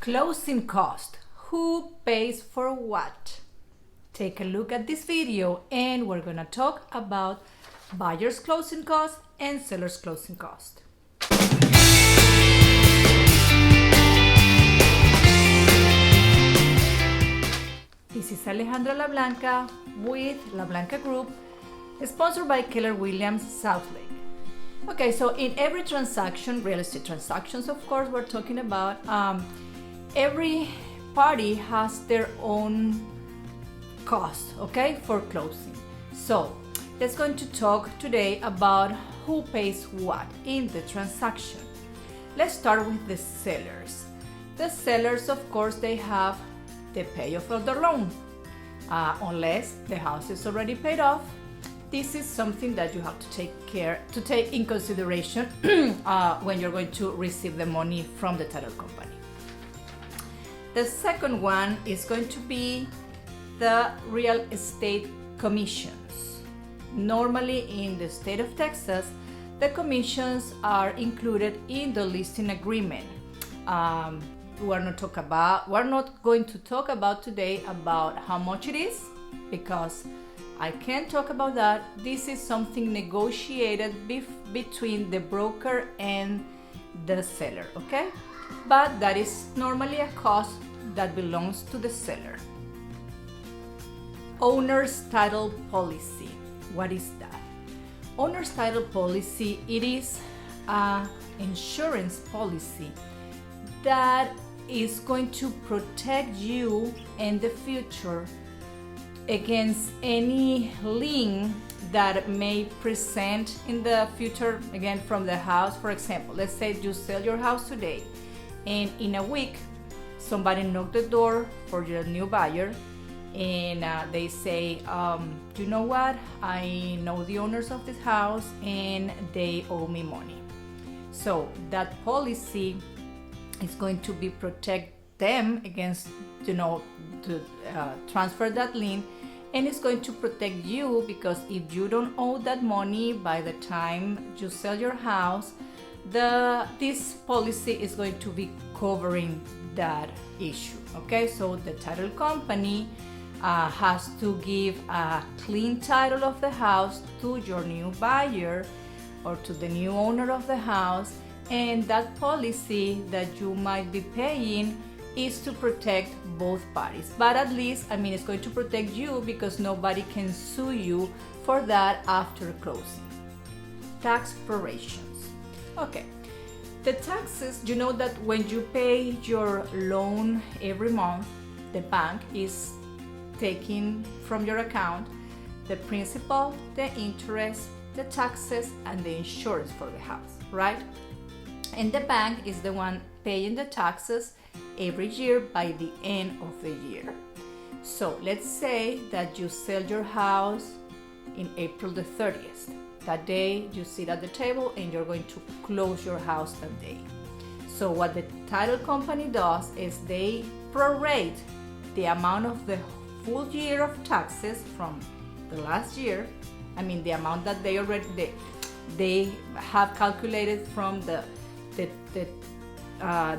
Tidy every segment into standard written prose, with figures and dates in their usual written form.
Closing cost. Who pays for what? Take a look at this video and we're gonna talk about buyer's closing cost and seller's closing cost. This is Alejandra La Blanca with La Blanca Group, sponsored by Keller Williams Southlake. Okay, so in every transaction, real estate transactions, of course, we're talking about, every party has their own cost, okay, for closing. So let's going to talk today about who pays what in the transaction. Let's start with the sellers. The sellers, of course, they have the payoff of their loan. Unless the house is already paid off, this is something that you have to take in consideration when you're going to receive the money from the title company. The second one is going to be the real estate commissions. Normally in the state of Texas, the commissions are included in the listing agreement. We're not going to talk about today about how much it is, because I can't talk about that. This is something negotiated between the broker and the seller, okay? But that is normally a cost that belongs to the seller. Owner's title policy. What is that? Owner's title policy, it is an insurance policy that is going to protect you in the future against any lien that may present in the future, again, from the house. For example, let's say you sell your house today and in a week somebody knocked the door for your new buyer and they say, you know what, I know the owners of this house and they owe me money. So that policy is going to be protect them against, to transfer that lien, and it's going to protect you, because if you don't owe that money by the time you sell your house, this policy is going to be covering that issue. Okay, so the title company has to give a clean title of the house to your new buyer or to the new owner of the house, and that policy that you might be paying is to protect both parties. But at least, it's going to protect you, because nobody can sue you for that after closing. Tax prorations. Okay, the taxes, you know that when you pay your loan every month, the bank is taking from your account the principal, the interest, the taxes, and the insurance for the house, right? And the bank is the one paying the taxes every year by the end of the year. So let's say that you sell your house in April the 30th. That day you sit at the table and you're going to close your house that day. So what the title company does is they prorate the amount of the full year of taxes from the last year. The amount that they have calculated from the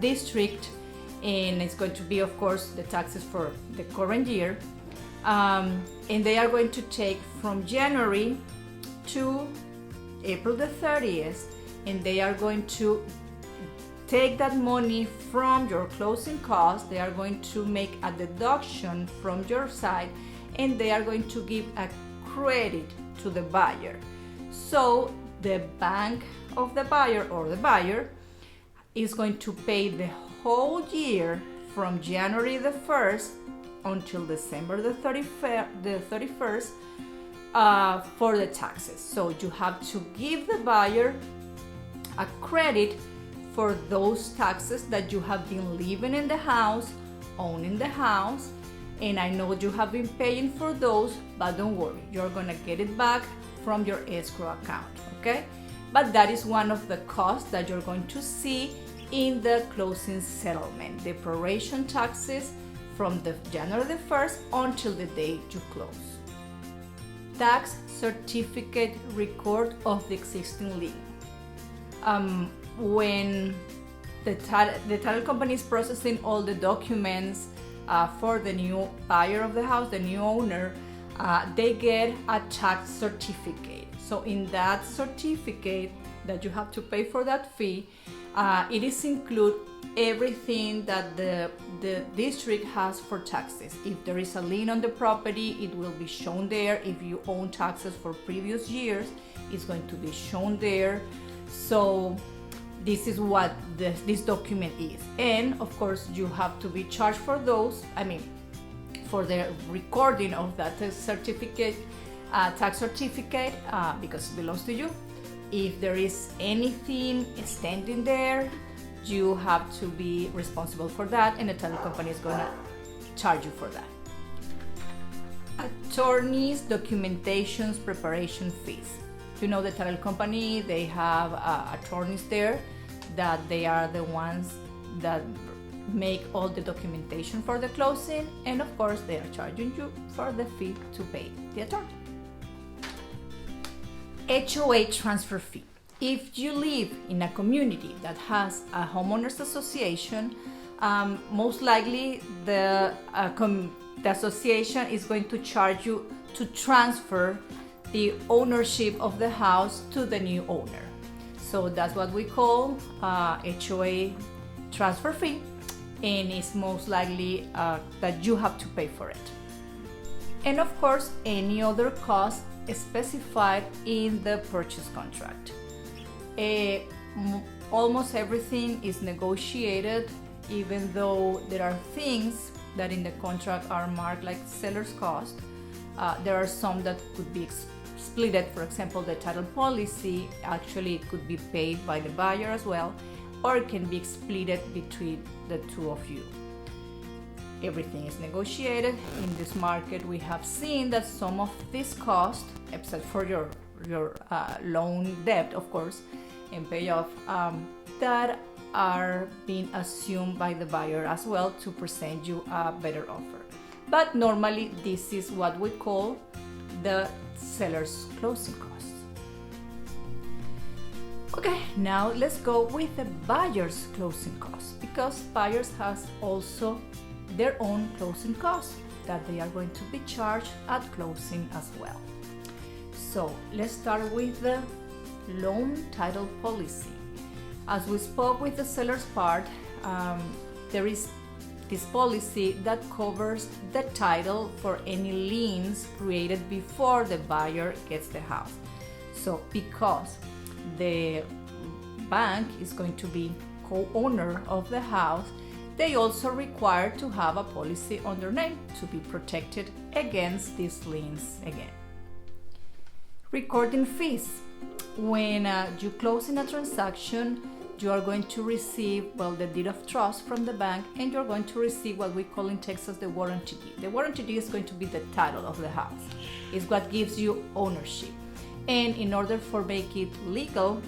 district, and it's going to be, of course, the taxes for the current year, and they are going to take from January to April the 30th, and they are going to take that money from your closing costs. They are going to make a deduction from your side, and they are going to give a credit to the buyer. So the bank of the buyer, or the buyer, is going to pay the whole year from January the 1st until December the 31st for the taxes. So you have to give the buyer a credit for those taxes that you have been living in the house, owning the house, and I know you have been paying for those, but don't worry, you're gonna get it back from your escrow account, okay? But that is one of the costs that you're going to see in the closing settlement, the proration taxes from the January the 1st until the day you close. Tax certificate record of the existing lien. When the title company is processing all the documents for the new buyer of the house, the new owner. They get a tax certificate. So in that certificate that you have to pay for that fee, it is include everything that the district has for taxes. If there is a lien on the property, it will be shown there. If you own taxes for previous years, it's going to be shown there. So this is what this document is. And of course, you have to be charged for those. For the recording of that certificate, tax certificate, because it belongs to you. If there is anything standing there, you have to be responsible for that, and the title company is going to charge you for that. Attorneys, documentations, preparation fees. You know, the title company, they have attorneys there that they are the ones that make all the documentation for the closing, and of course they are charging you for the fee to pay the attorney. HOA transfer fee. If you live in a community that has a homeowners association, most likely the association is going to charge you to transfer the ownership of the house to the new owner. So that's what we call HOA transfer fee, and it's most likely that you have to pay for it. And of course, any other cost specified in the purchase contract. Almost everything is negotiated, even though there are things that in the contract are marked like seller's cost. There are some that could be splitted. For example, the title policy, actually it could be paid by the buyer as well, or it can be splitted between the two of you. Everything is negotiated. In this market, we have seen that some of this cost, except for your loan debt, of course, and payoff, that are being assumed by the buyer as well to present you a better offer. But normally, this is what we call the seller's closing costs. Okay, now let's go with the buyer's closing costs, because buyers has also their own closing costs that they are going to be charged at closing as well. So let's start with the loan title policy. As we spoke with the seller's part, there is this policy that covers the title for any liens created before the buyer gets the house. So because the bank is going to be co-owner of the house, they also require to have a policy on their name to be protected against these liens again. Recording fees. When you close in a transaction, you are going to receive, the deed of trust from the bank, and you're going to receive what we call in Texas the warranty deed. The warranty deed is going to be the title of the house. It's what gives you ownership. And in order for make it legal,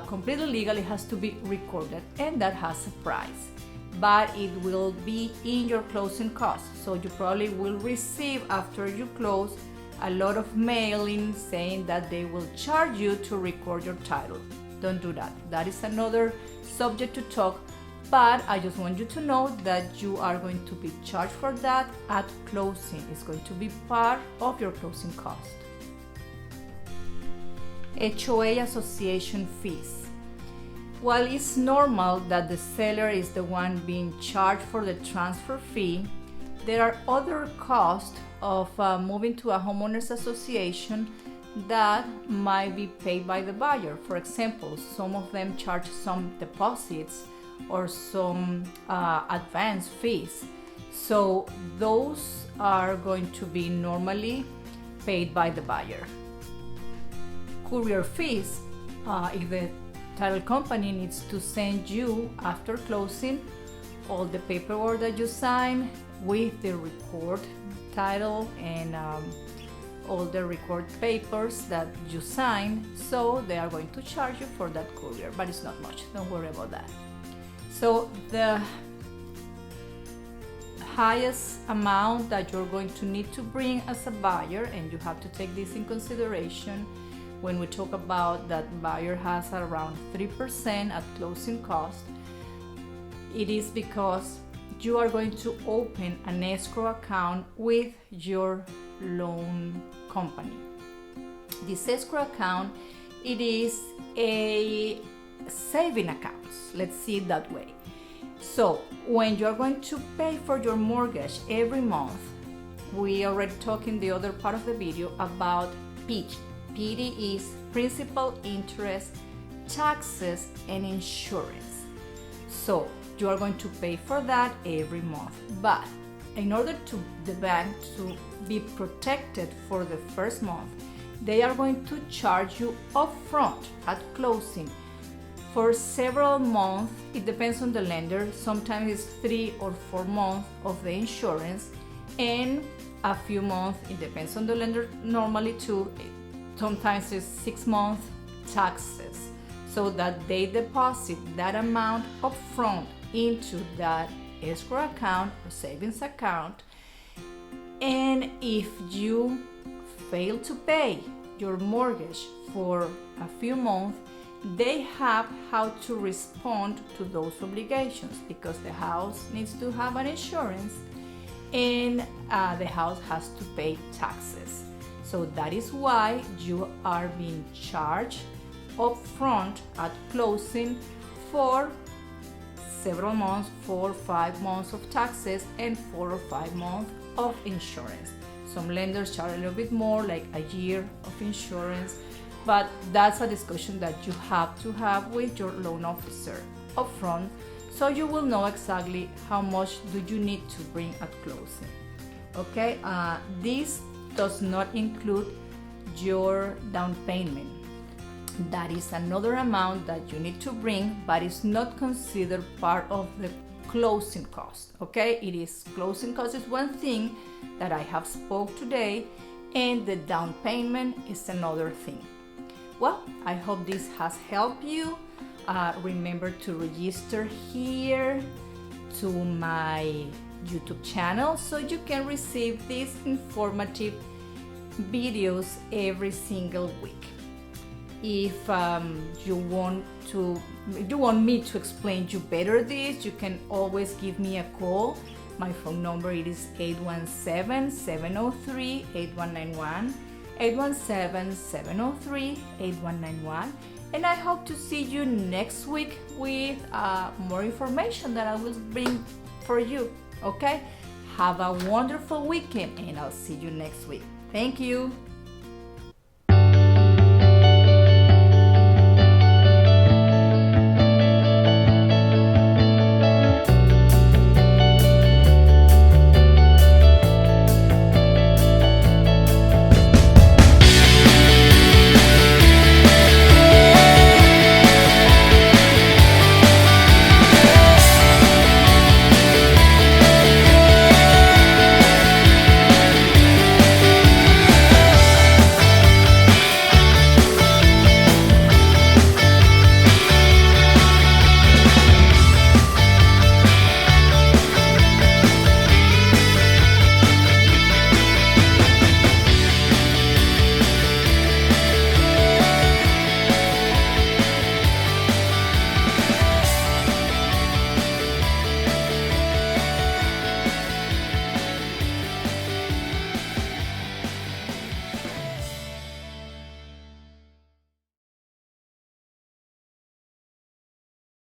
completely legal, it has to be recorded, and that has a price. But it will be in your closing costs. So you probably will receive, after you close, a lot of mailing saying that they will charge you to record your title. Don't do that. That is another subject to talk, but I just want you to know that you are going to be charged for that at closing. It's going to be part of your closing cost. HOA association fees. While it's normal that the seller is the one being charged for the transfer fee, there are other costs of moving to a homeowners association that might be paid by the buyer. For example, some of them charge some deposits or some advance fees. So those are going to be normally paid by the buyer. Courier fees, if the title company needs to send you after closing all the paperwork that you sign with the record title and all the record papers that you sign, so they are going to charge you for that courier, but it's not much, don't worry about that. So the highest amount that you're going to need to bring as a buyer, and you have to take this in consideration when we talk about that buyer has around 3% at closing cost, it is because you are going to open an escrow account with your loan company. This escrow account, it is a saving account. Let's see it that way. So when you're going to pay for your mortgage every month, we already talked in the other part of the video about PD. PD is principal, interest, taxes, and insurance. So you are going to pay for that every month. But in order to the bank to be protected for the first month, they are going to charge you upfront at closing for several months. It depends on the lender. Sometimes it's 3 or 4 months of the insurance, and a few months, it depends on the lender, normally too, sometimes it's 6 months taxes, so that they deposit that amount upfront into that escrow account or savings account. And if you fail to pay your mortgage for a few months, they have how to respond to those obligations, because the house needs to have an insurance and the house has to pay taxes. So that is why you are being charged upfront at closing for several months, 4 or 5 months of taxes and 4 or 5 months of insurance. Some lenders charge a little bit more, like a year of insurance, but that's a discussion that you have to have with your loan officer upfront, so you will know exactly how much do you need to bring at closing. Okay, this does not include your down payment. That is another amount that you need to bring, but it's not considered part of the closing cost. Okay, it is closing cost is one thing that I have spoke today, and the down payment is another thing. Well, I hope this has helped you. Remember to register here to my YouTube channel so you can receive these informative videos every single week. If you want me to explain you better this, you can always give me a call. My phone number is 817-703-8191, 817-703-8191, and I hope to see you next week with more information that I will bring for you. Okay, have a wonderful weekend, and I'll see you next week. Thank you.